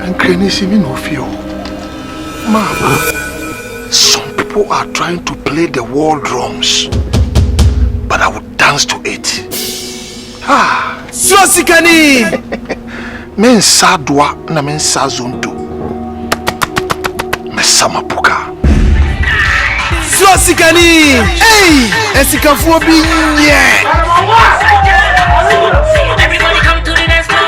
And Kenny me no fear. Mama, some people are trying to play the war drums, but I will dance to it. Ah, Suasikani! Men sadwa na men sazundu. Me samapuka. Suasikani! Hey! Esikafuo binye! Everybody come to the dance floor.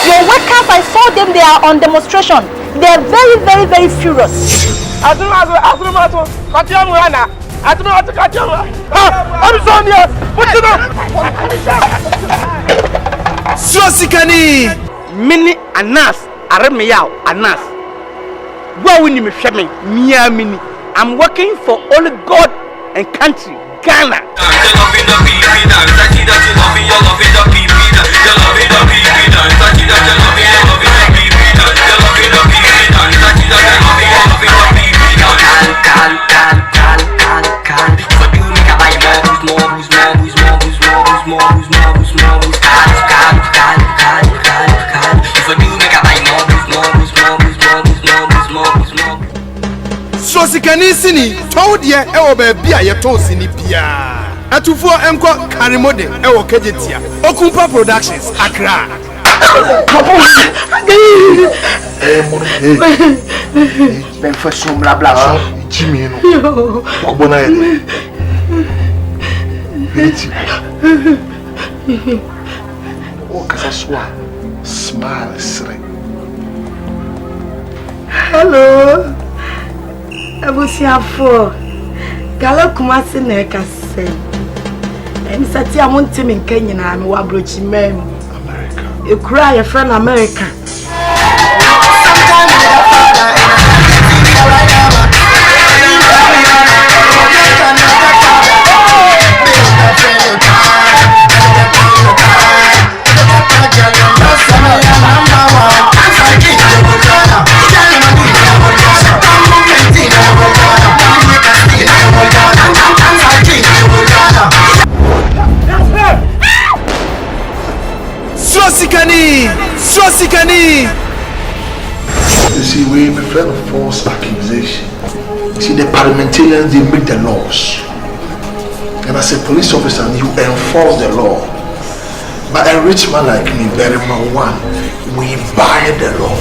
Your workers, I saw them, they are on demonstration. They are very, very furious. Suasikani! Mini Anas, Aremeyao, Anas. Where will you me? Mia Mini. I'm working for only God and country, Ghana. Suasikani sini told ye ewo baby a ye to sini bia. Atufo enko Karimode ewo Kejetia. Okumpa Productions Accra. Ben foi som bla bla so. Jimmy no. Okobona ye. O kasa soa. Smile sre. Hello. Abusiafo. Gala Kumasi na ekase. Sati amonte me nka nyina me wa brochi mem. America. Ekura ye friend America. Suasikani! You see, we prefer a false accusation. See, the parliamentarians, they make the laws. And as a police officer, you enforce the law. But a rich man like me, Berryman one, we buy the law.